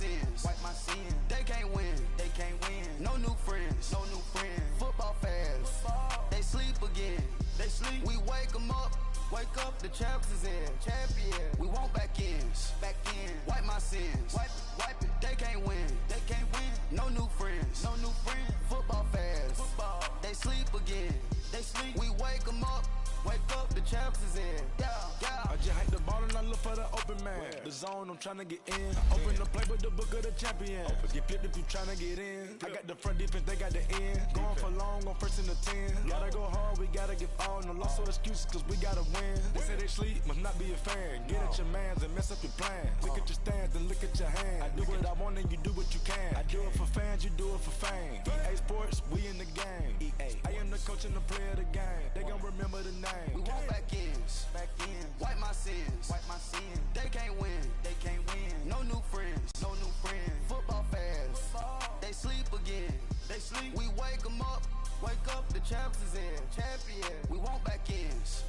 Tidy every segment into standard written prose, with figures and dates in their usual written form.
sins. They can't win. No new friends. Football fans. They sleep again. We wake them up. The champs is in. We want back ins. Wipe my sins. Wipe it. They can't win. No new friends. Football fans. They sleep again. We wake them up. The champs is in. I just hike the ball and I look for the open man. The zone, I'm trying to get in. Open the play with the book of the champion. Get flipped if you trying to get in. I got the front defense, they got the end. Going for long on 1st and the 10. Gotta go hard, we gotta give all. No loss or excuses, cause we gotta win. They say they sleep, must not be a fan. Get at your mans and mess up your plans. Look at your stands and look at your hands. I do what I want and you do what you can. I do it for fans, you do it for fame. EA Sports, we in the game. I am the coach and the player of the game. They gon' remember the name. We want back ins. Wipe my sins. They can't win. No new friends. Football fans. They sleep again. We wake them up. The champs is in. We want back ins.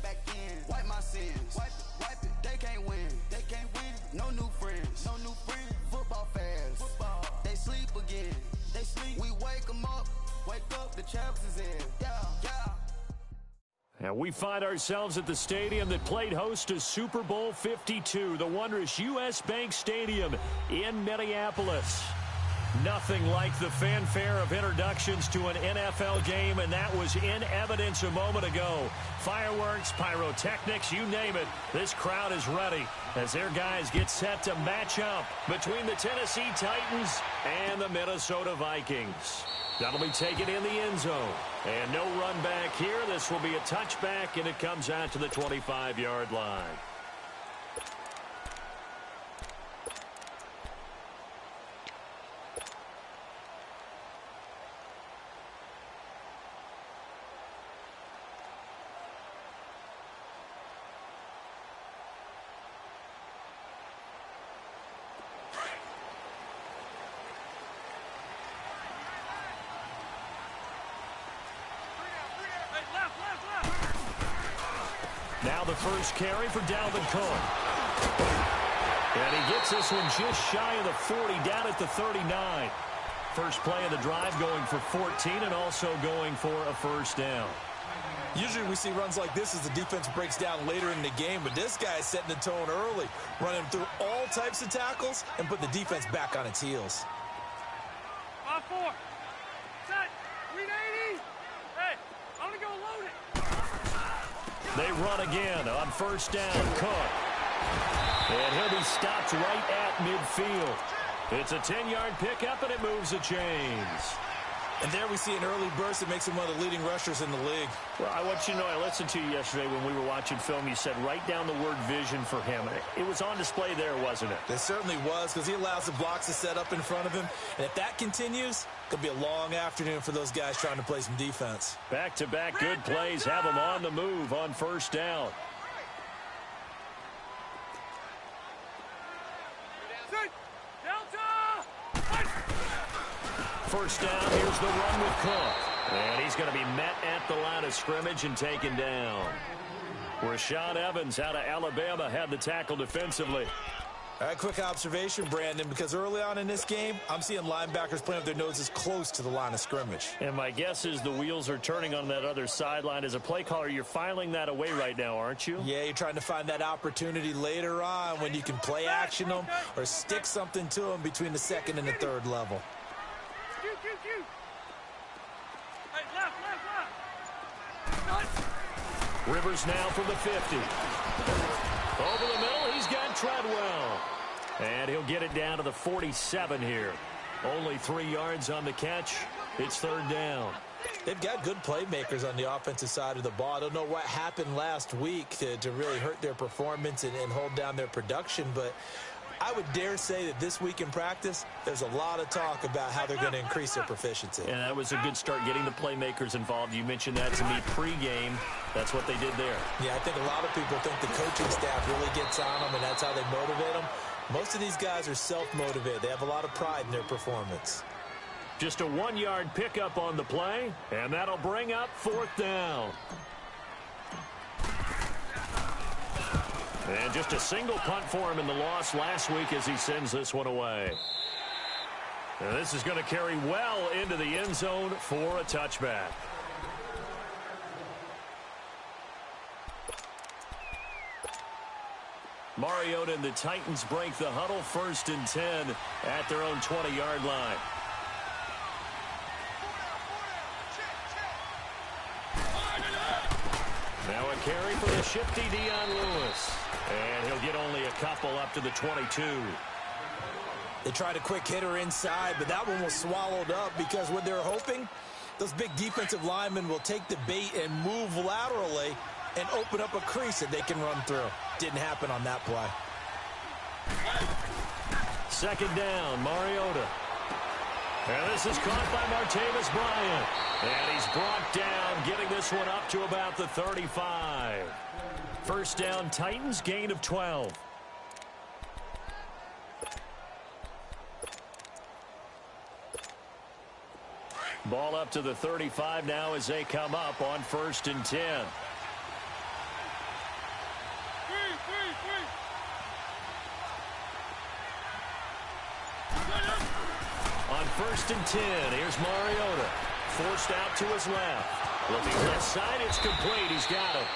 Wipe my sins. Wipe it. They can't win. No new friends. Football fans. They sleep again. We wake them up. The champs is in. Yeah. And we find ourselves at the stadium that played host to Super Bowl 52, the wondrous U.S. Bank Stadium in Minneapolis. Nothing like the fanfare of introductions to an NFL game, and that was in evidence a moment ago. Fireworks, pyrotechnics, you name it. This crowd is ready as their guys get set to match up between the Tennessee Titans and the Minnesota Vikings. That'll be taken in the end zone. And no run back here. This will be a touchback, and it comes out to the 25-yard line. Now the first carry for Dalvin Cook. And he gets this one just shy of the 40, down at the 39. First play of the drive going for 14 and also going for a first down. Usually we see runs like this as the defense breaks down later in the game, but this guy is setting the tone early, running through all types of tackles and put the defense back on its heels. 5-4. Set. 380. Hey, I'm going to go load it. They run again on first down. Cook. And he'll be stopped right at midfield. It's a 10-yard pickup, and it moves the chains. And there we see an early burst that makes him one of the leading rushers in the league. Well, I want you to know, I listened to you yesterday when we were watching film. You said write down the word vision for him. It was on display there, wasn't it? It certainly was, because he allows the blocks to set up in front of him. And if that continues, it could be a long afternoon for those guys trying to play some defense. Back-to-back good plays have them on the move on first down. First down, here's the run with Cook. And he's going to be met at the line of scrimmage and taken down. Rashaan Evans out of Alabama had the tackle defensively. All right, quick observation, Brandon, because early on in this game, I'm seeing linebackers playing with their noses close to the line of scrimmage. And my guess is the wheels are turning on that other sideline. As a play caller, you're filing that away right now, aren't you? Yeah, you're trying to find that opportunity later on when you can play action them or stick something to them between the second and the third level. Hey, left. Rivers now from the 50. Over the middle, he's got Treadwell. And he'll get it down to the 47 here. Only 3 yards on the catch. It's third down. They've got good playmakers on the offensive side of the ball. I don't know what happened last week to really hurt their performance and hold down their production, but I would dare say that this week in practice, there's a lot of talk about how they're going to increase their proficiency. And that was a good start, getting the playmakers involved. You mentioned that to me pregame. That's what they did there. Yeah, I think a lot of people think the coaching staff really gets on them, and that's how they motivate them. Most of these guys are self-motivated. They have a lot of pride in their performance. Just a 1-yard pickup on the play, and that'll bring up fourth down. And just a single punt for him in the loss last week as he sends this one away. And this is going to carry well into the end zone for a touchback. Mariota and the Titans break the huddle, 1st and 10 at their own 20-yard line. Now a carry for the shifty Dion Lewis. And he'll get only a couple up to the 22. They tried a quick hitter inside, but that one was swallowed up because what they're hoping, those big defensive linemen will take the bait and move laterally and open up a crease that they can run through. Didn't happen on that play. 2nd down, Mariota. And this is caught by Martavis Bryant. And he's brought down, getting this one up to about the 35. 1st down, Titans, gain of 12. Ball up to the 35 now as they come up on 1st and 10. On 1st and 10, here's Mariota. Forced out to his left. Looking left side, it's complete. He's got it.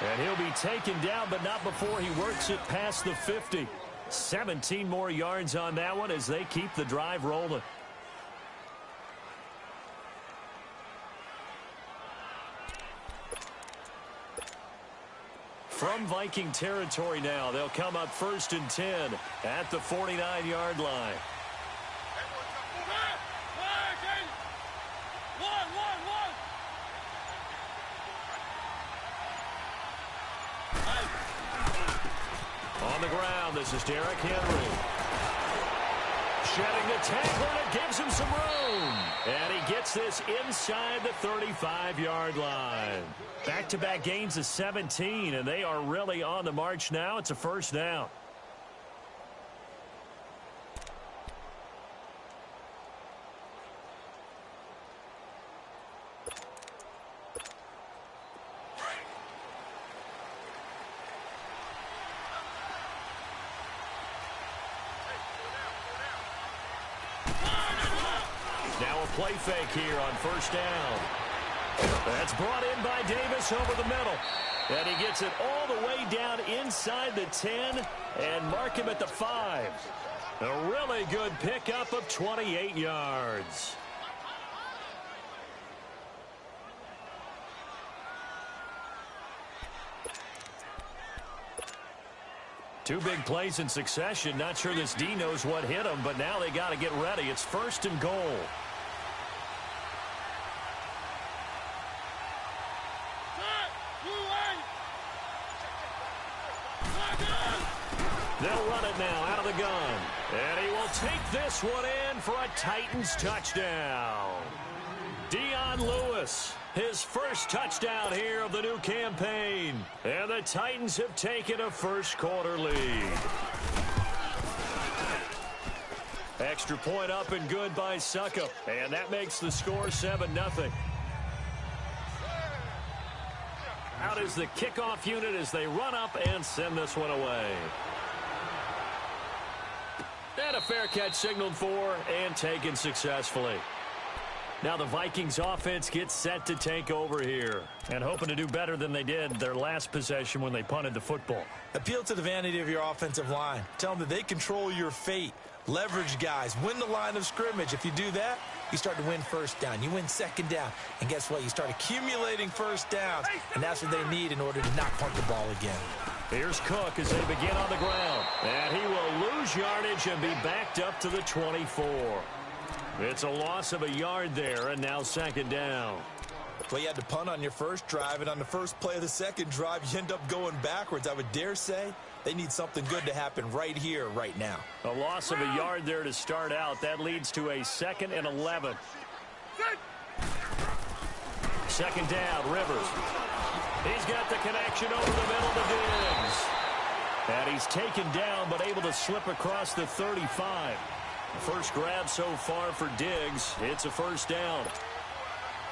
And he'll be taken down, but not before he works it past the 50. 17 more yards on that one as they keep the drive rolling. From Viking territory now, they'll come up 1st and 10 at the 49-yard line. On the ground, this is Derrick Henry. Shedding the tackler, and it gives him some room. And he gets this inside the 35-yard line. Back-to-back gains of 17, and they are really on the march now. It's a 1st down. Now a play fake here on 1st down. That's brought in by Davis over the middle. And he gets it all the way down inside the 10 and mark him at the 5. A really good pickup of 28 yards. Two big plays in succession. Not sure this D knows what hit him, but now they got to get ready. It's 1st and goal. They'll run it now out of the gun. And he will take this one in for a Titans touchdown. Dion Lewis, his 1st touchdown here of the new campaign. And the Titans have taken a 1st quarter lead. Extra point up and good by Suckup. And that makes the score 7-0. Out is the kickoff unit as they run up and send this one away. And a fair catch signaled for and taken successfully. Now the Vikings offense gets set to take over here and hoping to do better than they did their last possession when they punted the football. Appeal to the vanity of your offensive line. Tell them that they control your fate. Leverage guys. Win the line of scrimmage. If you do that, you start to win 1st down. You win 2nd down. And guess what? You start accumulating 1st downs. And that's what they need in order to not punt the ball again. Here's Cook as they begin on the ground. And he will lose yardage and be backed up to the 24. It's a loss of a yard there, and now 2nd down. Well, you had to punt on your 1st drive, and on the 1st play of the 2nd drive, you end up going backwards. I would dare say they need something good to happen right here, right now. A loss of a yard there to start out. That leads to a 2nd and 11. 2nd down, Rivers. He's got the connection over the middle to Diggs. And he's taken down, but able to slip across the 35. First grab so far for Diggs. It's a 1st down.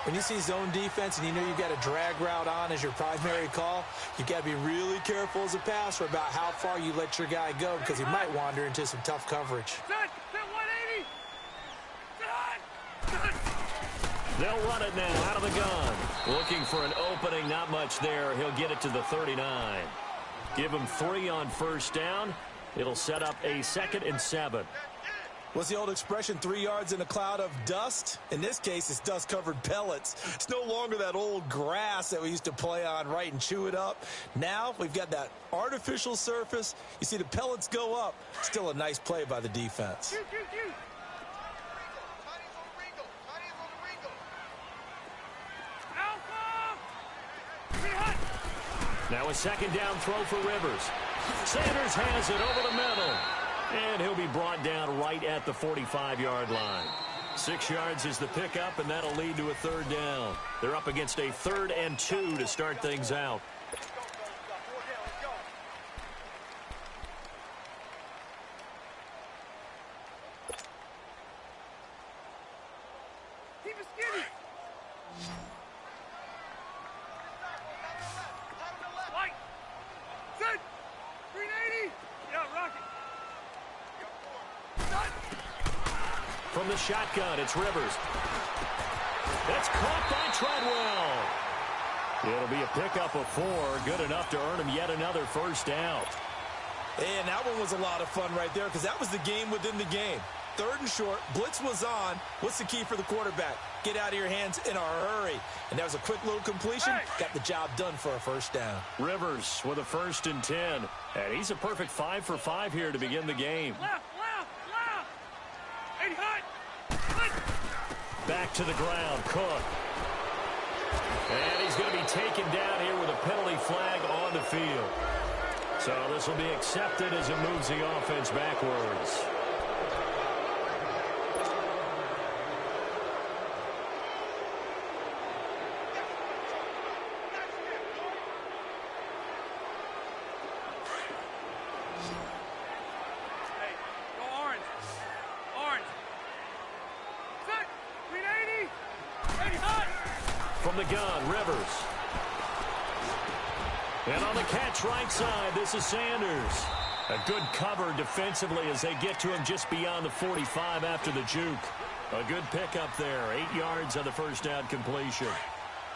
When you see zone defense and you know you've got a drag route on as your primary call, you've got to be really careful as a passer about how far you let your guy go because he might wander into some tough coverage. They'll run it now out of the gun. Looking for an opening, not much there. He'll get it to the 39. Give him 3 on first down. It'll set up a 2nd and 7. What's the old expression, 3 yards in a cloud of dust? In this case, it's dust-covered pellets. It's no longer that old grass that we used to play on, right, and chew it up. Now we've got that artificial surface. You see the pellets go up. Still a nice play by the defense. Now a 2nd down throw for Rivers. Sanders has it over the middle. And he'll be brought down right at the 45-yard line. 6 yards is the pickup, and that'll lead to a 3rd down. They're up against a 3rd and 2 to start things out. Keep it skinny. Light. Set. 380. Yeah, rocket. From the shotgun, it's Rivers. That's caught by Treadwell. It'll be a pickup of 4, good enough to earn him yet another 1st down. And that one was a lot of fun right there because that was the game within the game. 3rd and short, blitz was on. What's the key for the quarterback? Get out of your hands in a hurry. And that was a quick little completion. Got the job done for a 1st down. Rivers with a 1st and 10. And he's a perfect 5 for 5 here to begin the game. Left. 80 hot. Back to the ground, Cook. And he's going to be taken down here with a penalty flag on the field. So this will be accepted as it moves the offense backwards. From the gun, Rivers. And on the catch right side, this is Sanders. A good cover defensively as they get to him just beyond the 45 after the juke. A good pickup there. 8 yards on the 1st down completion.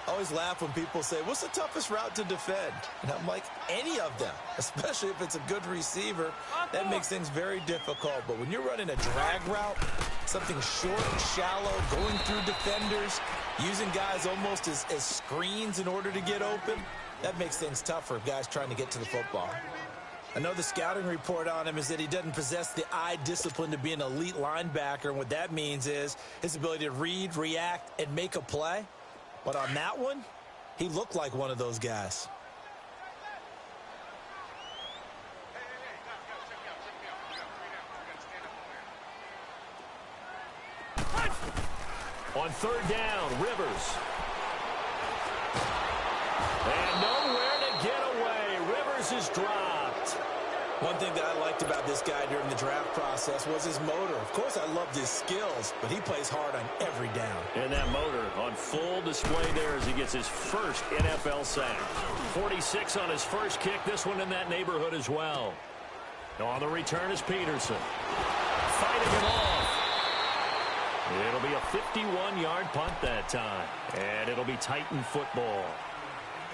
I always laugh when people say, what's the toughest route to defend? And I'm like, any of them, especially if it's a good receiver. That makes things very difficult. But when you're running a drag route, something short and shallow, going through defenders, using guys almost as screens in order to get open, that makes things tough for guys trying to get to the football. I know the scouting report on him is that he doesn't possess the eye discipline to be an elite linebacker. And what that means is his ability to read, react, and make a play. But on that one, he looked like one of those guys. On 3rd down, Rivers. And nowhere to get away. Rivers is dropped. One thing that I liked about this guy during the draft process was his motor. Of course, I loved his skills, but he plays hard on every down. And that motor on full display there as he gets his first NFL sack. 46 on his first kick. This one in that neighborhood as well. On the return is Peterson. Fighting him off. It'll be a 51-yard punt that time. And it'll be Titan football.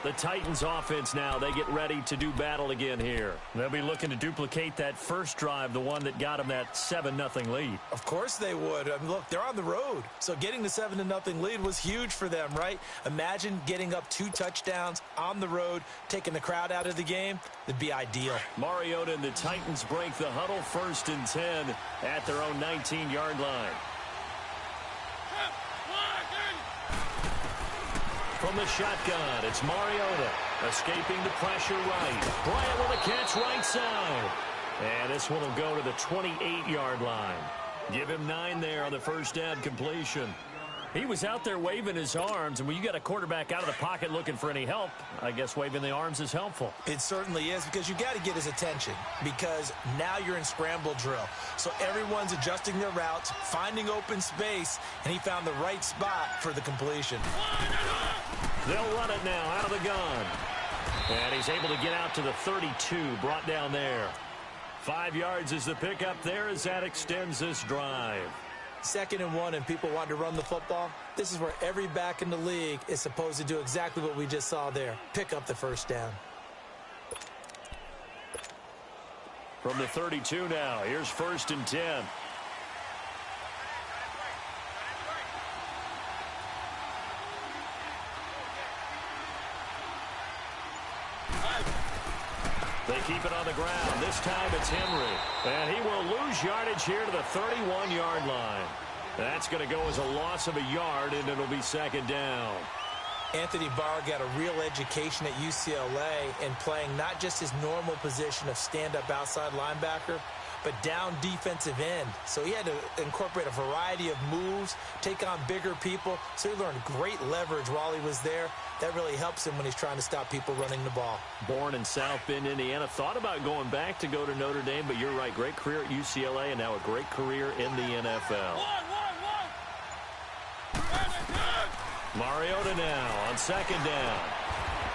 The Titans offense now, they get ready to do battle again here. They'll be looking to duplicate that first drive, the one that got them that 7-0 lead. Of course they would. I mean, look, they're on the road. So getting the 7-0 lead was huge for them, right? Imagine getting up 2 touchdowns on the road, taking the crowd out of the game. That'd be ideal. Mariota and the Titans break the huddle, 1st and 10 at their own 19-yard line. From the shotgun, it's Mariota escaping the pressure right. Bryant with a catch right side. And this one will go to the 28-yard line. Give him 9 there on the 1st down completion. He was out there waving his arms, and when you got a quarterback out of the pocket looking for any help, I guess waving the arms is helpful. It certainly is, because you got to get his attention, because now you're in scramble drill. So everyone's adjusting their routes, finding open space, and he found the right spot for the completion. They'll run it now out of the gun. And he's able to get out to the 32, brought down there. 5 yards is the pickup there as that extends this drive. 2nd and 1 and people want to run the football, this is where every back in the league is supposed to do exactly what we just saw there. Pick up the first down. From the 32 now, here's 1st and 10. They keep it on the ground. This time it's Henry. And he will lose yardage here to the 31-yard line. That's going to go as a loss of a yard, and it'll be 2nd down. Anthony Barr got a real education at UCLA in playing not just his normal position of stand-up outside linebacker, but down defensive end. So he had to incorporate a variety of moves, take on bigger people. So he learned great leverage while he was there. That really helps him when he's trying to stop people running the ball. Born in South Bend, Indiana. Thought about going back to go to Notre Dame, but you're right. Great career at UCLA and now a great career in the NFL. Mariota now on 2nd down.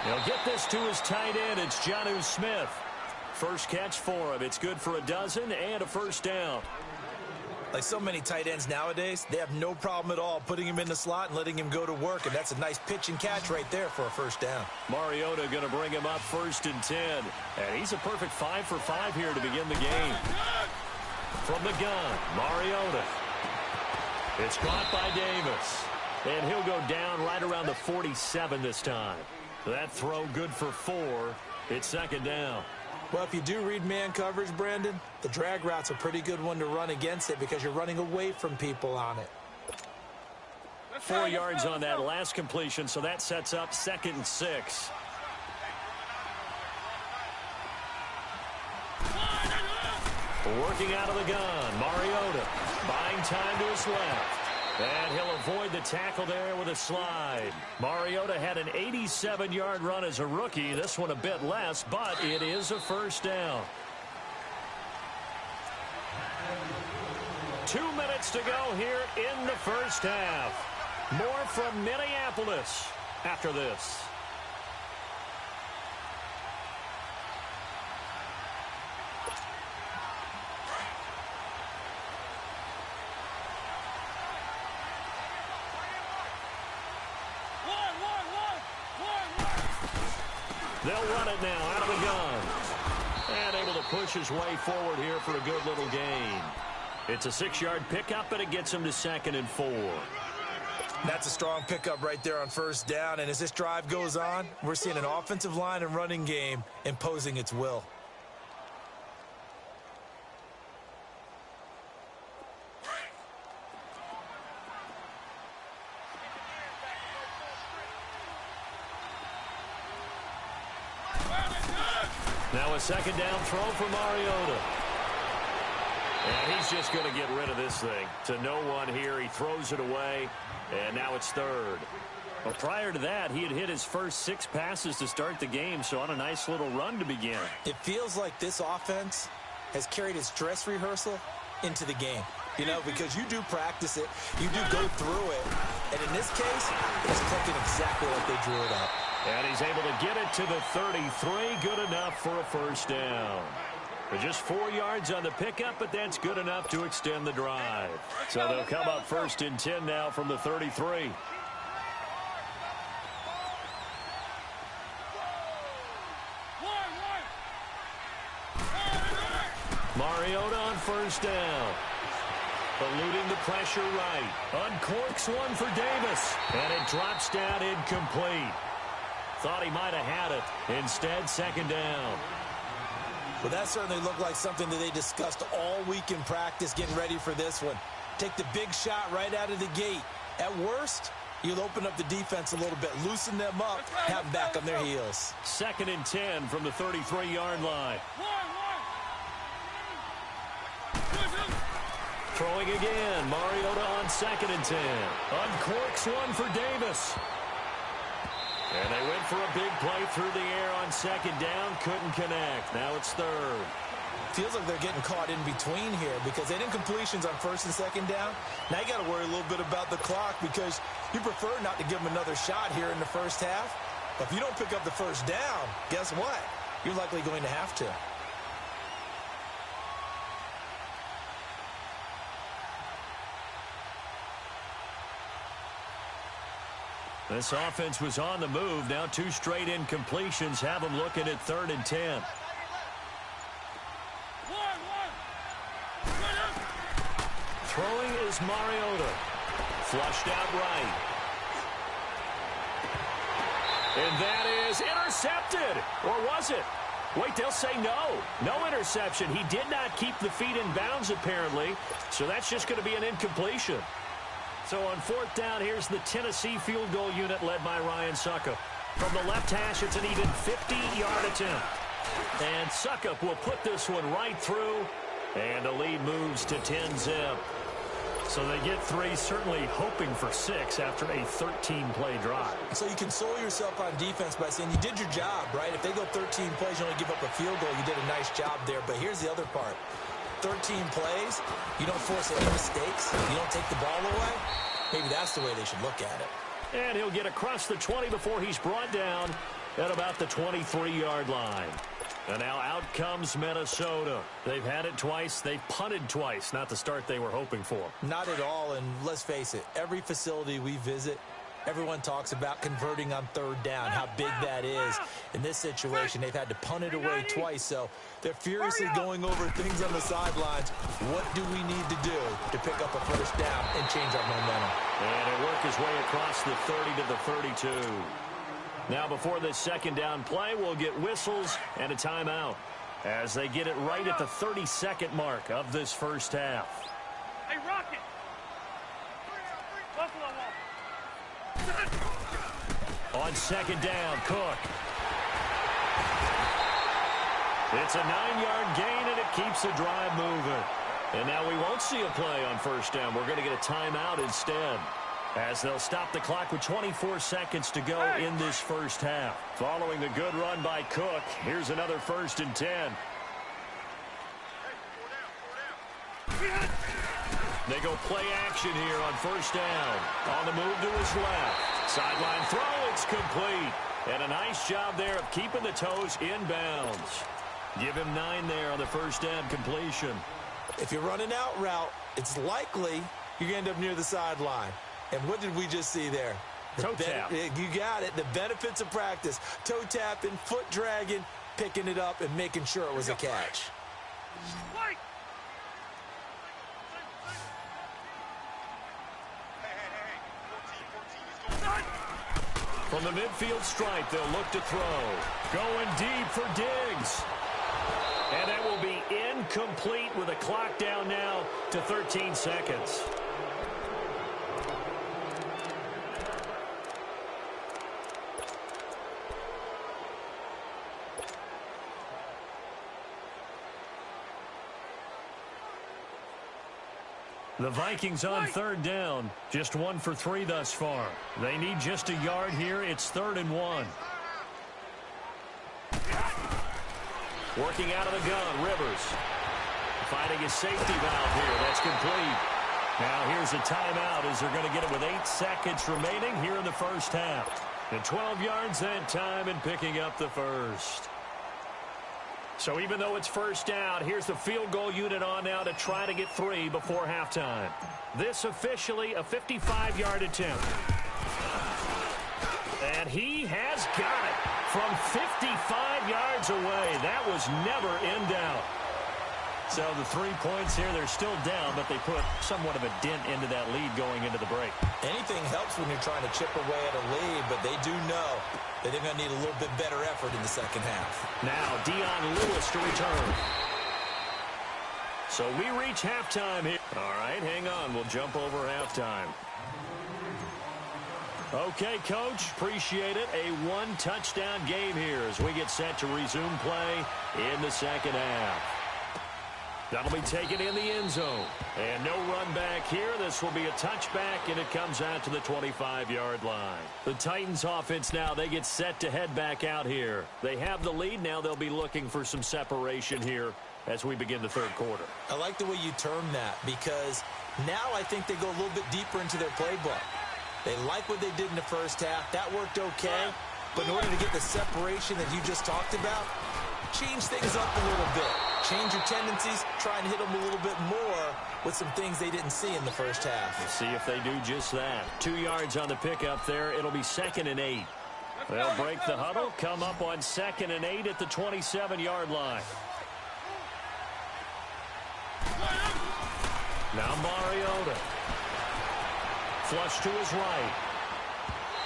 He'll get this to his tight end. It's Jonnu Smith. First catch for him. It's good for a dozen and a 1st down. Like so many tight ends nowadays, they have no problem at all putting him in the slot and letting him go to work, and that's a nice pitch and catch right there for a 1st down. Mariota going to bring him up 1st and 10, and he's a perfect 5 for 5 here to begin the game. From the gun, Mariota. It's caught by Davis, and he'll go down right around the 47 this time. That throw good for 4. It's 2nd down. Well, if you do read man coverage, Brandon, the drag route's a pretty good one to run against it because you're running away from people on it. 4 yards on that last completion, so that sets up 2nd and 6. Working out of the gun, Mariota buying time to his left. And he'll avoid the tackle there with a slide. Mariota had an 87-yard run as a rookie. This one a bit less, but it is a 1st down. 2 minutes to go here in the 1st half. More from Minneapolis after this. They'll run it now out of the gun. And able to push his way forward here for a good little gain. It's a 6-yard pickup, and it gets him to 2nd and 4. That's a strong pickup right there on 1st down. And as this drive goes on, we're seeing an offensive line and running game imposing its will. Now a 2nd down throw for Mariota. And he's just going to get rid of this thing. To no one here. He throws it away. And now it's 3rd. Well, prior to that, he had hit his first 6 passes to start the game, so on a nice little run to begin. It feels like this offense has carried its dress rehearsal into the game. You know, because you do practice it, you do go through it, and in this case, it's clicking exactly like they drew it up. And he's able to get it to the 33, good enough for a 1st down. Just 4 yards on the pickup, but that's good enough to extend the drive. So they'll come up 1st and 10 now from the 33. Mariota on 1st down. Eluding the pressure right. Uncorks one for Davis. And it drops down incomplete. Thought he might have had it. Instead, 2nd down. Well, that certainly looked like something that they discussed all week in practice getting ready for this one. Take the big shot right out of the gate. At worst, you'll open up the defense a little bit, loosen them up, have them back on their heels. 2nd and 10 from the 33-yard line. Throwing again. Mariota on 2nd and 10. Uncorks one for Davis. And they went for a big play through the air on 2nd down. Couldn't connect. Now it's 3rd. Feels like they're getting caught in between here because they didn't completions on 1st and 2nd down. Now you got to worry a little bit about the clock because you prefer not to give them another shot here in the 1st half. But if you don't pick up the 1st down, guess what? You're likely going to have to. This offense was on the move. Now 2 straight incompletions have them looking at 3rd and 10. Throwing is Mariota. Flushed out right. And that is intercepted. Or was it? Wait, they'll say no. No interception. He did not keep the feet in bounds, apparently. So that's just going to be an incompletion. So on 4th down, here's the Tennessee field goal unit led by Ryan Succop. From the left hash, it's an even 50-yard attempt. And Succop will put this one right through. And the lead moves to 10-zip. So they get 3, certainly hoping for 6 after a 13-play drive. So you console yourself on defense by saying you did your job, right? If they go 13 plays, you only give up a field goal, you did a nice job there. But here's the other part. 13 plays, you don't force any mistakes, you don't take the ball away. Maybe that's the way they should look at it. And he'll get across the 20 before he's brought down at about the 23-yard line. And now out comes Minnesota. They've had it twice. They've punted twice. Not the start they were hoping for. Not at all, and let's face it, every facility we visit, everyone talks about converting on 3rd down, how big that is. In this situation, they've had to punt it away twice, so they're furiously going over things on the sidelines. What do we need to do to pick up a 1st down and change our momentum? And he'll work his way across the 30 to the 32. Now before this 2nd down play, we'll get whistles and a timeout as they get it right at the 32nd mark of this 1st half. Hey, Rocket! Buffalo wall. On 2nd down, Cook. It's a 9-yard gain, and it keeps the drive moving. And now we won't see a play on 1st down. We're going to get a timeout instead, as they'll stop the clock with 24 seconds to go in this 1st half. Following the good run by Cook, here's another 1st and 10. They go play action here on 1st down. On the move to his left. Sideline throw, it's complete. And a nice job there of keeping the toes in bounds. Give him 9 there on the 1st down completion. If you're running out route, it's likely you're going to end up near the sideline. And what did we just see there? Toe tap. You got it. The benefits of practice. Toe tapping, foot dragging, picking it up, and making sure it was a catch. From the midfield stripe, they'll look to throw. Going deep for Diggs. And that will be incomplete with a clock down now to 13 seconds. The Vikings on 3rd down. Just 1 for 3 thus far. They need just a yard here. It's 3rd and 1. Working out of the gun, Rivers. Finding his safety valve here. That's complete. Now here's a timeout as they're going to get it with 8 seconds remaining here in the 1st half. And 12 yards that time and picking up the 1st. So even though it's 1st down, here's the field goal unit on now to try to get 3 before halftime. This officially a 55-yard attempt. And he has got it from 55 yards away. That was never in doubt. So the 3 points here, they're still down, but they put somewhat of a dent into that lead going into the break. Anything helps when you're trying to chip away at a lead, but they do know that they're going to need a little bit better effort in the 2nd half. Now Dion Lewis to return. So we reach halftime here. All right, hang on. We'll jump over halftime. Okay, Coach, appreciate it. A 1-touchdown game here as we get set to resume play in the 2nd half. That'll be taken in the end zone. And no run back here. This will be a touchback, and it comes out to the 25-yard line. The Titans offense now, they get set to head back out here. They have the lead. Now they'll be looking for some separation here as we begin the 3rd quarter. I like the way you term that because now I think they go a little bit deeper into their playbook. They like what they did in the 1st half. That worked okay. But in order to get the separation that you just talked about, change things up a little bit. change your tendencies, try and hit them a little bit more with some things they didn't see in the first half. We'll see if they do just that. 2 yards on the pickup there. It'll be 2nd and 8. They'll break the huddle, come up on 2nd and 8 at the 27-yard line. Now Mariota. Flush to his right.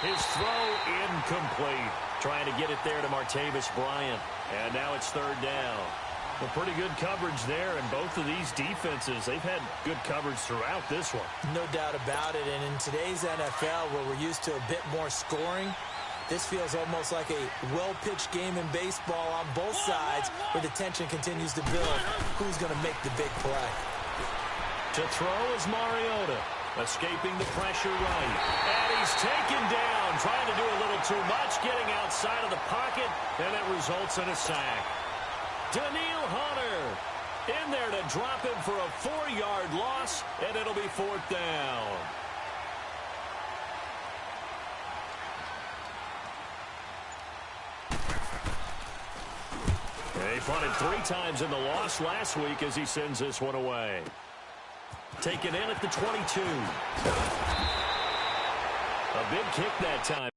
His throw incomplete. Trying to get it there to Martavis Bryant. And now it's 3rd down. Well, pretty good coverage there, and both of these defenses, they've had good coverage throughout this one. No doubt about it, and in today's NFL, where we're used to a bit more scoring, this feels almost like a well-pitched game in baseball on both sides, where the tension continues to build. Who's going to make the big play? To throw is Mariota, escaping the pressure right. And he's taken down, trying to do a little too much, getting outside of the pocket, and it results in a sack. Daniil Hunter in there to drop him for a 4-yard loss, and it'll be 4th down. He punted 3 times in the loss last week as he sends this one away. Taken in at the 22. A big kick that time.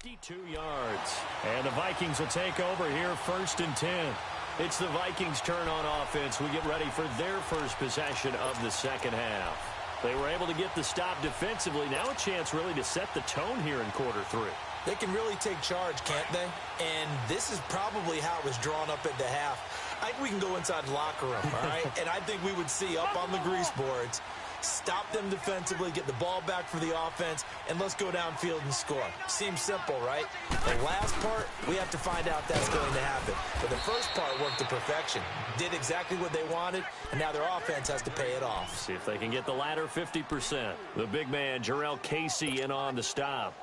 .52 yards. And the Vikings will take over here 1st and 10. It's the Vikings' turn on offense. We get ready for their first possession of the second half. They were able to get the stop defensively. Now a chance really to set the tone here in quarter 3. They can really take charge, can't they? And this is probably how it was drawn up at the half. I think we can go inside the locker room, all right? And I think we would see up on the grease boards, stop them defensively, get the ball back for the offense, and let's go downfield and score. Seems simple, right? The last part, we have to find out that's going to happen. But the first part worked to perfection. Did exactly what they wanted, and now their offense has to pay it off. See if they can get the latter 50%. The big man, Jarrell Casey, in on the stop.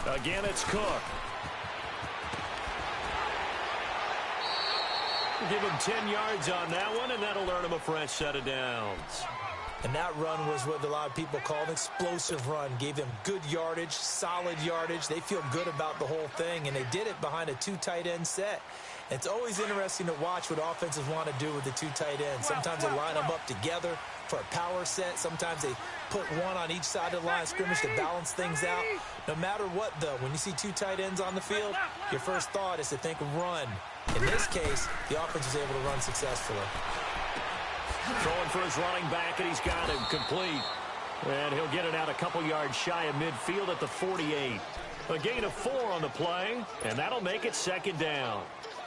Again, it's Cook. Give him 10 yards on that one, and that'll earn him a fresh set of downs. And that run was what a lot of people call an explosive run. Gave them good yardage, solid yardage. They feel good about the whole thing, and they did it behind a 2 tight end set. It's always interesting to watch what offenses want to do with the 2 tight ends. Sometimes they line them up together for a power set. Sometimes they put one on each side of the line of scrimmage to balance things out. No matter what, though, when you see 2 tight ends on the field, your first thought is to think run. In this case, the offense was able to run successfully. Throwing for his running back, and he's got him complete. And he'll get it out a couple yards shy of midfield at the 48. A gain of 4 on the play, and that'll make it 2nd down.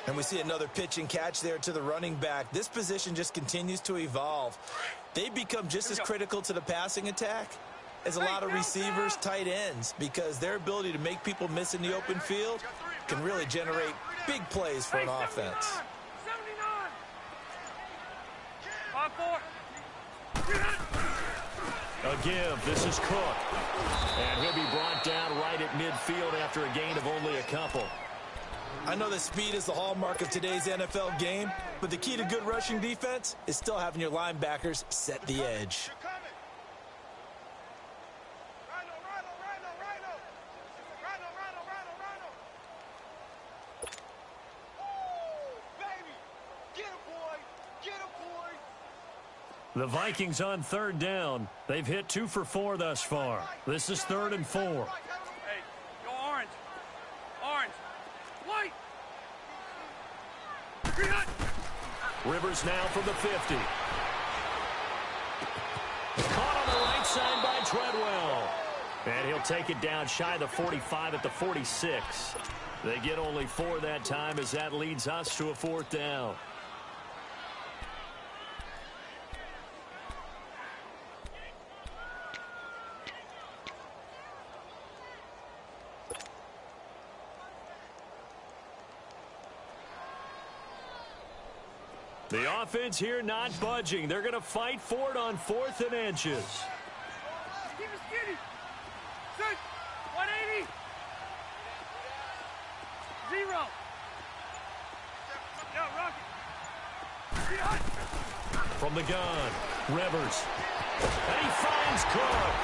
And we see another pitch and catch there to the running back. This position just continues to evolve. They become just as critical to the passing attack as a lot of receivers, tight ends, because their ability to make people miss in the open field can really generate big plays for an offense. 79. A give. This is Cook. And he'll be brought down right at midfield after a gain of only a couple. I know that speed is the hallmark of today's NFL game, but the key to good rushing defense is still having your linebackers set the edge. The Vikings on 3rd down. They've hit 2 for 4 thus far. This is 3rd and 4. Hey, go orange. Orange. White. Rivers now from the 50. Caught on the right side Treadwell. And he'll take it down shy of the 45 at the 46. They get only 4 that time as that leads us to a 4th down. The offense here not budging. They're going to fight for it on 4th and inches. Keep it skinny. Set. 180. 0. Yeah, rocket. Get hot. From the gun, Rivers. And he finds Cook.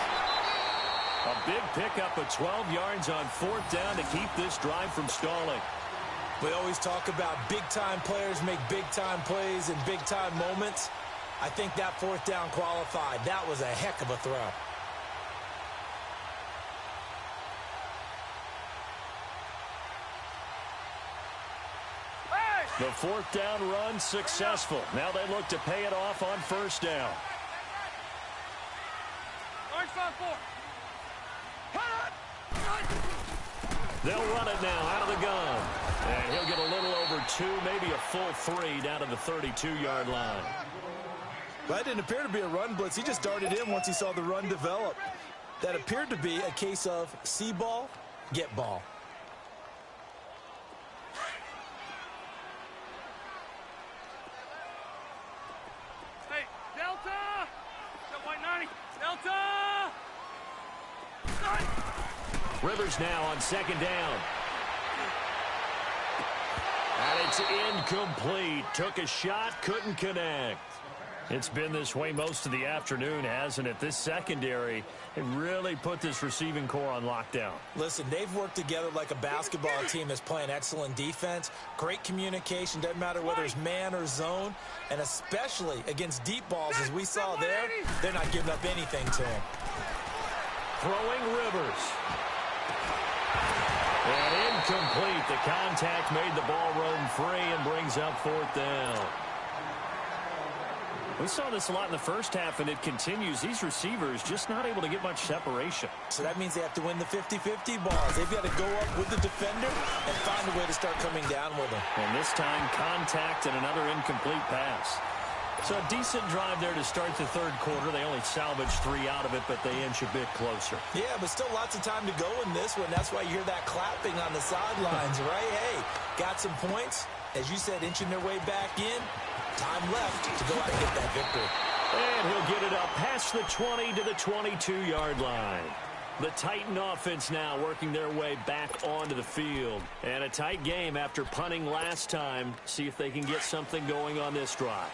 A big pickup of 12 yards on 4th down to keep this drive from stalling. We always talk about big-time players make big-time plays in big-time moments. I think that 4th down qualified. That was a heck of a throw. The 4th down run successful. Now they look to pay it off on 1st down. Orange 5-4. They'll run it now out of the gun. And he'll get a little over 2, maybe a full 3 down to the 32-yard line. Well, that didn't appear to be a run blitz. He just darted in once he saw the run develop. That appeared to be a case of see ball, get ball. Hey, Delta! Got white 90. Delta! Rivers now on 2nd down. And it's incomplete. Took a shot, couldn't connect. It's been this way most of the afternoon, hasn't it? This secondary, it really put this receiving core on lockdown. Listen, they've worked together like a basketball team that's playing excellent defense. Great communication, doesn't matter whether it's man or zone. And especially against deep balls, as we saw there, they're not giving up anything to him. Throwing Rivers. And incomplete. The contact made the ball roam free and brings up 4th down. We saw this a lot in the first half, and it continues. These receivers just not able to get much separation. So that means they have to win the 50-50 balls. They've got to go up with the defender and find a way to start coming down with them. And this time, contact and another incomplete pass. So a decent drive there to start the 3rd quarter. They only salvaged 3 out of it, but they inch a bit closer. Yeah, but still lots of time to go in this one. That's why you hear that clapping on the sidelines, right? Hey, got some points. As you said, inching their way back in. Time left to go out and get that victory. And he'll get it up past the 20 to the 22-yard line. The Titan offense now working their way back onto the field. And a tight game after punting last time. See if they can get something going on this drive.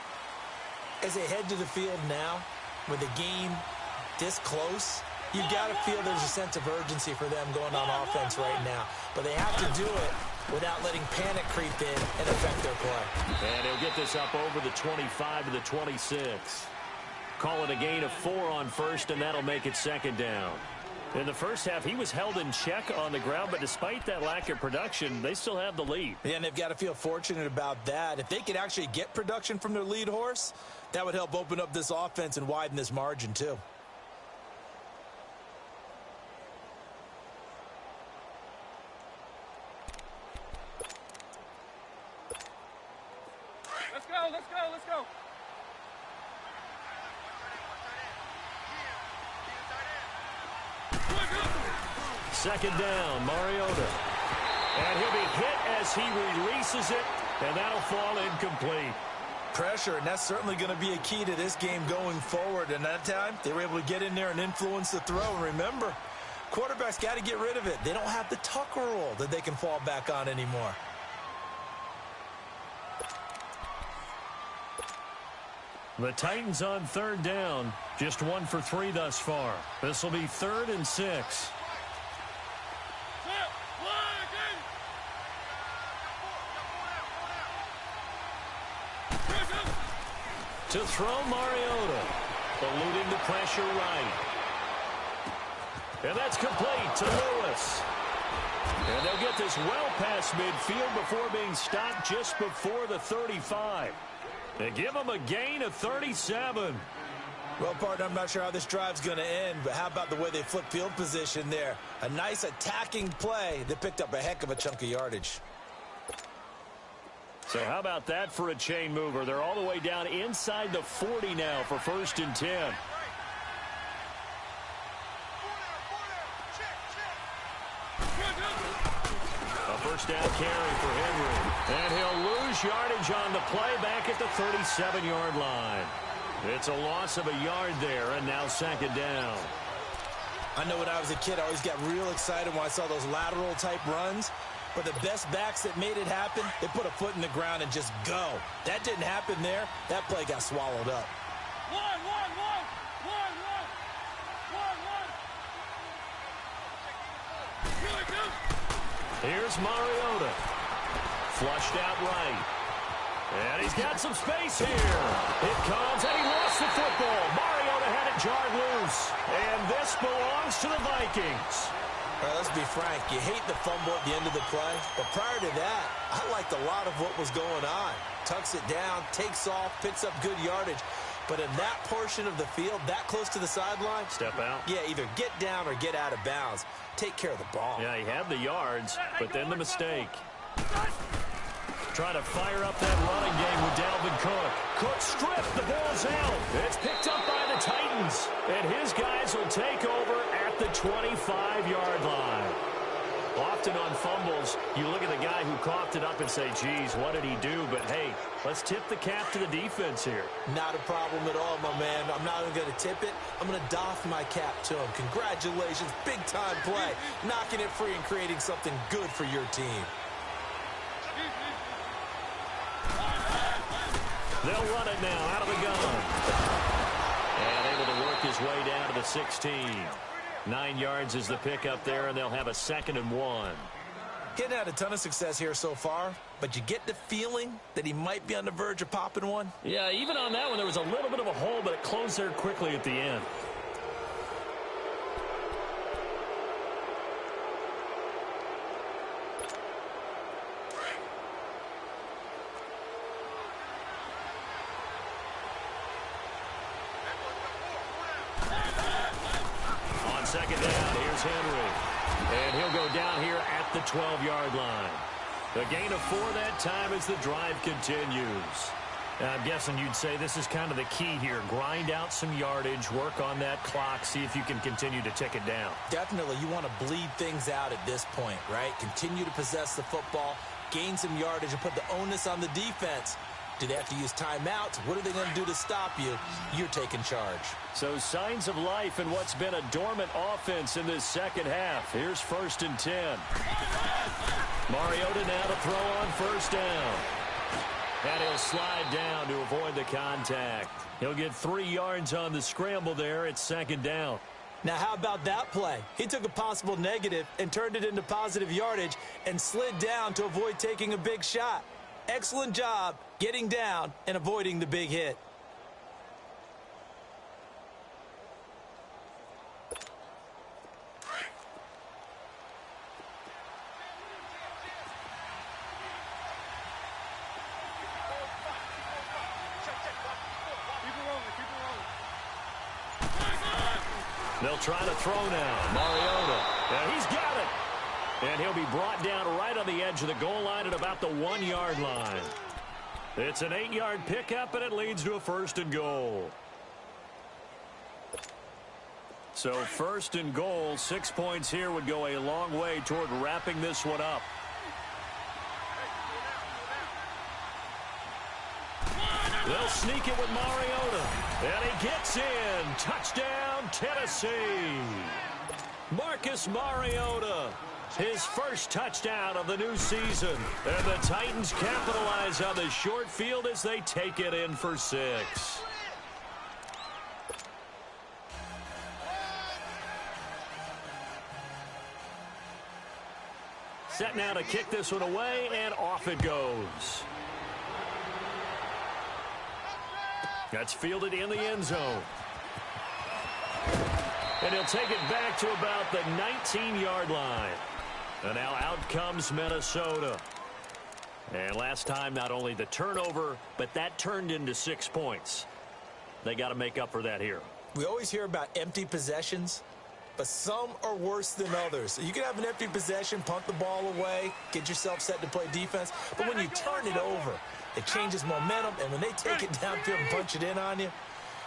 As they head to the field now, with the game this close, you've got to feel there's a sense of urgency for them going on offense right now. But they have to do it without letting panic creep in and affect their play. And he'll get this up over the 25 to the 26. Call it a gain of 4 on 1st, and that'll make it 2nd down. In the first half, he was held in check on the ground, but despite that lack of production, they still have the lead. Yeah, and they've got to feel fortunate about that. If they could actually get production from their lead horse, that would help open up this offense and widen this margin, too. Let's go, let's go, let's go. Second down, Mariota. And he'll be hit as he releases it, and that'll fall incomplete. Pressure, and that's certainly going to be a key to this game going forward. And that time, they were able to get in there and influence the throw. And remember, quarterbacks got to get rid of it. They don't have the Tucker rule that they can fall back on anymore. The Titans on 3rd down. Just 1 for 3 thus far. This will be 3rd and 6. To throw Mariota. Eluding the pressure right. And that's complete to Lewis. And they'll get this well past midfield before being stopped just before the 35. They give him a gain of 37. Well, partner, I'm not sure how this drive's going to end, but how about the way they flip field position there? A nice attacking play that picked up a heck of a chunk of yardage. So how about that for a chain mover? They're all the way down inside the 40 now for 1st and 10. A first down carry for Henry. And he'll lose yardage on the play back at the 37-yard line. It's a loss of a yard there, and now 2nd down. I know when I was a kid, I always got real excited when I saw those lateral-type runs. But the best backs that made it happen, they put a foot in the ground and just go. That didn't happen there. That play got swallowed up. Here's Mariota. Flushed out right. And he's got some space here. It comes, and he lost the football. Mariota had it jarred loose. And this belongs to the Vikings. All right, let's be frank. You hate the fumble at the end of the play. But prior to that, I liked a lot of what was going on. Tucks it down, takes off, picks up good yardage. But in that portion of the field, that close to the sideline. Step out. Yeah, either get down or get out of bounds. Take care of the ball. Yeah, he had the yards, but then the mistake. Trying to fire up that running game with Dalvin Cook. Cook stripped, the ball's out. It's picked up by the Titans. And his guys will take over at the 25-yard line. Often on fumbles, you look at the guy who coughed it up and say, geez, what did he do? But, hey, let's tip the cap to the defense here. Not a problem at all, my man. I'm not even going to tip it. I'm going to doff my cap to him. Congratulations. Big-time play. Knocking it free and creating something good for your team. They'll run it now out of the gun. And able to work his way down to the 16. 9 yards is the pickup there, and they'll have a 2nd and 1. Getting had a ton of success here so far, but you get the feeling that he might be on the verge of popping one. Yeah, even on that one, there was a little bit of a hole, but it closed there quickly at the end. On 2nd down, here's Henry. And he'll go down here at the 12-yard line. A gain of 4 that time as the drive continues. I'm guessing you'd say this is kind of the key here. Grind out some yardage, work on that clock, see if you can continue to tick it down. Definitely, you want to bleed things out at this point, right? Continue to possess the football, gain some yardage, and put the onus on the defense. Do they have to use timeouts? What are they going to do to stop you? You're taking charge. So signs of life in what's been a dormant offense in this second half. Here's 1st and 10. Mariota now to throw on 1st down. And he'll slide down to avoid the contact. He'll get 3 yards on the scramble there. It's 2nd down. Now, how about that play? He took a possible negative and turned it into positive yardage and slid down to avoid taking a big shot. Excellent job getting down and avoiding the big hit. They'll try to throw now. Mariota. And he's got it. And he'll be brought down right on the edge of the goal line at about the 1-yard line. It's an 8-yard pickup, and it leads to a 1st and goal. So 1st and goal, 6 points here would go a long way toward wrapping this one up. They'll sneak it with Mariota. And he gets in. Touchdown, Tennessee. Marcus Mariota. His first touchdown of the new season. And the Titans capitalize on the short field as they take it in for 6. Set now to kick this one away, and off it goes. That's fielded in the end zone. And he'll take it back to about the 19-yard line. And now out comes Minnesota. And last time, not only the turnover, but that turned into 6 points. They got to make up for that here. We always hear about empty possessions, but some are worse than others. You can have an empty possession, punt the ball away, get yourself set to play defense, but when you turn it over, it changes momentum, and when they take it downfield and punch it in on you,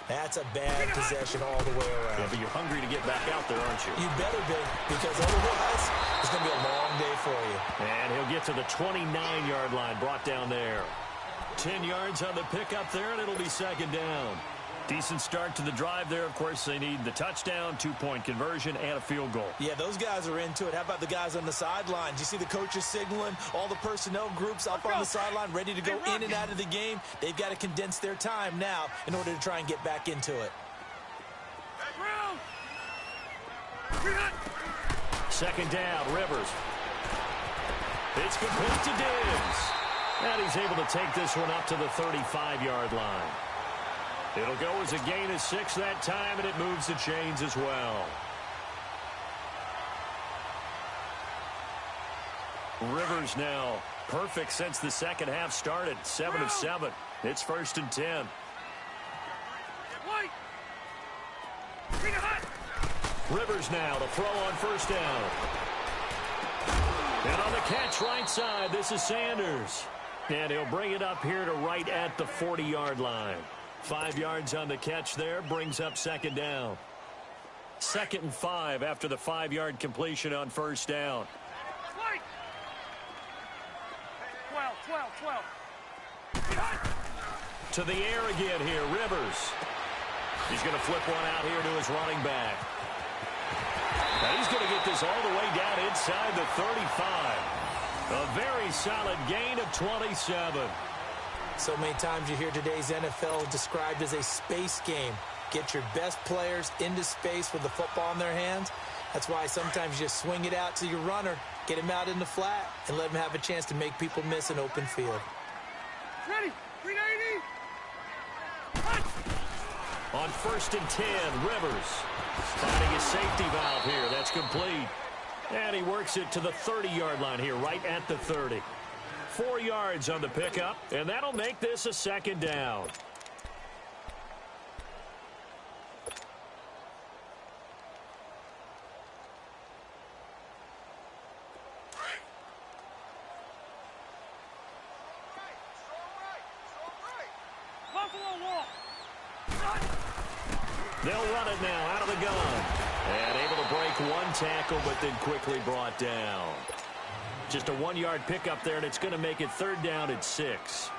that's a bad possession all the way around. Yeah, but you're hungry to get back out there, aren't you? You better be, because otherwise it's going to be a long day for you. And he'll get to the 29-yard line, brought down there. 10 yards on the pickup there, and it'll be second down. Decent start to the drive there. Of course, they need the touchdown, 2-point conversion, and a field goal. Yeah, those guys are into it. How about the guys on the sidelines? You see the coaches signaling, all the personnel groups up on the sideline ready to go in and out of the game. They've got to condense their time now in order to try and get back into it. Second down, Rivers. It's complete to Diggs. And he's able to take this one up to the 35-yard line. It'll go as a gain of 6 that time, and it moves the chains as well. Rivers now perfect since the second half started. 7 of 7. It's 1st and 10. Rivers now to throw on first down. And on the catch right side, this is Sanders. And he'll bring it up here to right at the 40-yard line. 5 yards on the catch there, brings up second down. 2nd and 5 after the 5-yard completion on first down. 12. To the air again here, Rivers. He's going to flip one out here to his running back. Now he's going to get this all the way down inside the 35. A very solid gain of 27. So many times you hear today's NFL described as a space game. Get your best players into space with the football in their hands. That's why sometimes you just swing it out to your runner, get him out in the flat, and let him have a chance to make people miss an open field. Ready, 390. On 1st and 10, Rivers finding a safety valve here. That's complete. And he works it to the 30-yard line here, right at the 30. 4 yards on the pickup, and that'll make this a second down. They'll run it now out of the gun. And able to break one tackle, but then quickly brought down. Just a 1-yard pickup there, and it's going to make it 3rd down at 6.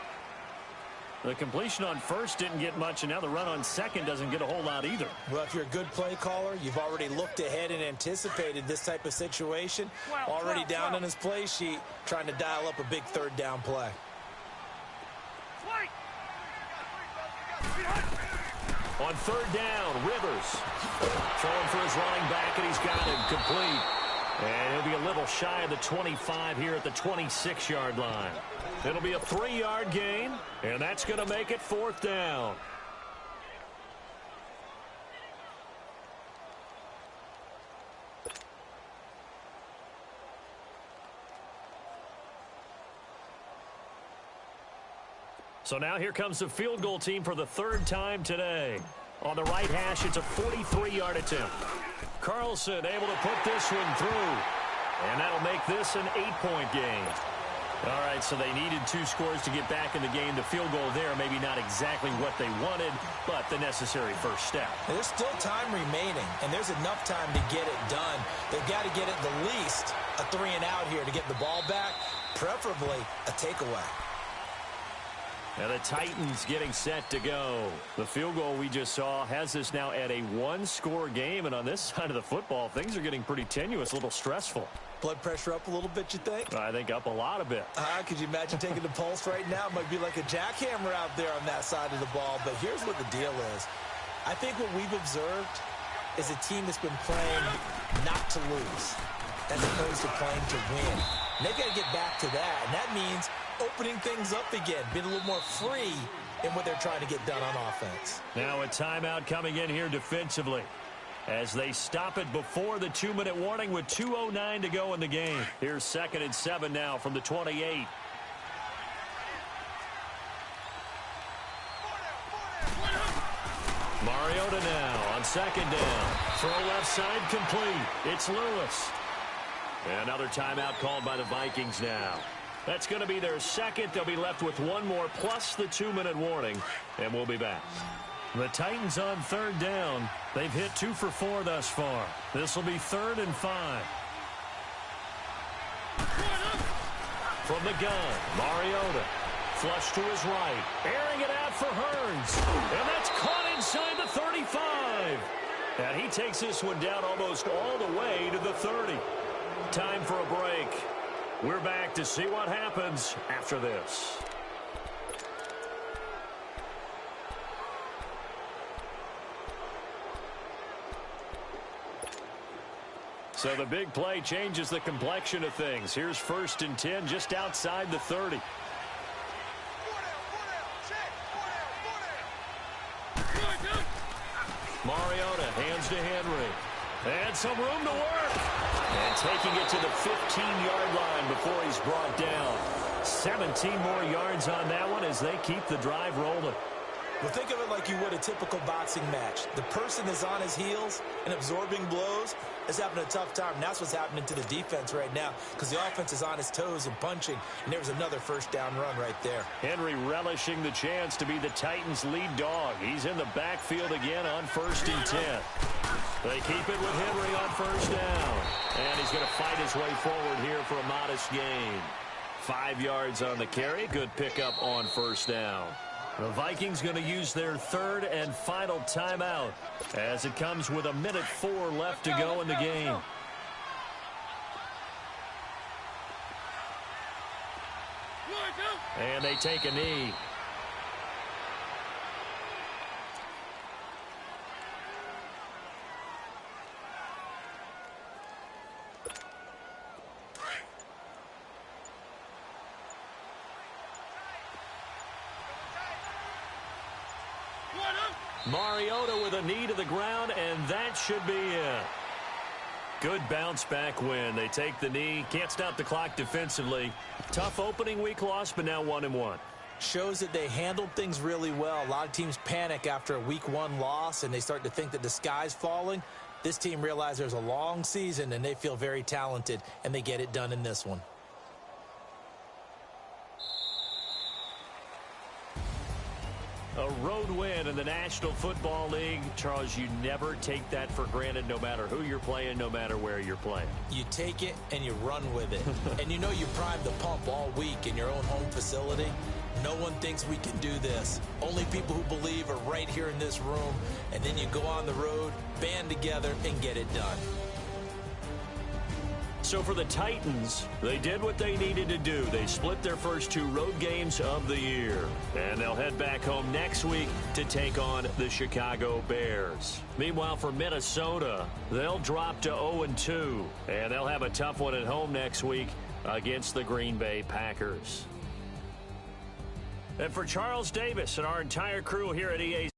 The completion on first didn't get much, and now the run on second doesn't get a whole lot either. Well, if you're a good play caller, you've already looked ahead and anticipated this type of situation. Already down on his play sheet, trying to dial up a big 3rd down play. On 3rd down, Rivers throwing for his running back, and he's got him complete. And he'll be a little shy of the 25 here at the 26-yard line. It'll be a 3-yard gain, and that's going to make it 4th down. So now here comes the field goal team for the 3rd time today. On the right hash, it's a 43-yard attempt. Carlson able to put this one through. And that'll make this an 8-point game. All right, so they needed 2 scores to get back in the game. The field goal there, maybe not exactly what they wanted, but the necessary first step. There's still time remaining, and there's enough time to get it done. They've got to get at the least a 3-and-out here to get the ball back, preferably a takeaway. And the Titans getting set to go. The field goal we just saw has us now at a 1-score game, and on this side of the football, things are getting pretty tenuous, a little stressful. Blood pressure up a little bit, you think? I think up a lot a bit. Could you imagine taking the pulse right now? It might be like a jackhammer out there on that side of the ball, but here's what the deal is. I think what we've observed is a team that's been playing not to lose as opposed to playing to win. And they've got to get back to that, and that means opening things up again, being a little more free in what they're trying to get done on offense. Now a timeout coming in here defensively as they stop it before the 2-minute warning with 2:09 to go in the game. Here's 2nd and 7 now from the 28. Mariota now on second down. Throw left side complete. It's Lewis. Another timeout called by the Vikings now. That's going to be their second. They'll be left with one more plus the 2-minute warning, and we'll be back. The Titans on third down. They've hit 2 for 4 thus far. This will be 3rd and 5. From the gun, Mariota. Flush to his right. Airing it out for Hearns. And that's caught inside the 35. And he takes this one down almost all the way to the 30. Time for a break. We're back to see what happens after this. So the big play changes the complexion of things. Here's 1st and 10 just outside the 30. Mariota hands to Henry. And some room to work. And taking it to the 15-yard line before he's brought down. 17 more yards on that one as they keep the drive rolling. Well, think of it like you would a typical boxing match. The person is on his heels and absorbing blows is having a tough time. And that's what's happening to the defense right now because the offense is on his toes and punching. And there was another first down run right there. Henry relishing the chance to be the Titans' lead dog. He's in the backfield again on 1st and 10. They keep it with Henry on 1st down. And he's going to fight his way forward here for a modest gain. 5 yards on the carry. Good pickup on 1st down. The Vikings going to use their 3rd and final timeout as it comes with 1:04 left to go in the game. And they take a knee. Mariota with a knee to the ground, and that should be it. Good bounce back win. They take the knee. Can't stop the clock defensively. Tough opening week loss, but now 1-1. Shows that they handled things really well. A lot of teams panic after a week 1 loss, and they start to think that the sky's falling. This team realizes there's a long season, and they feel very talented, and they get it done in this one. A road win in the National Football League. Charles, you never take that for granted no matter who you're playing, no matter where you're playing. You take it and you run with it. And you know you primed the pump all week in your own home facility. No one thinks we can do this. Only people who believe are right here in this room. And then you go on the road, band together, and get it done. So for the Titans, they did what they needed to do. They split their first 2 road games of the year. And they'll head back home next week to take on the Chicago Bears. Meanwhile, for Minnesota, they'll drop to 0-2. And they'll have a tough one at home next week against the Green Bay Packers. And for Charles Davis and our entire crew here at EA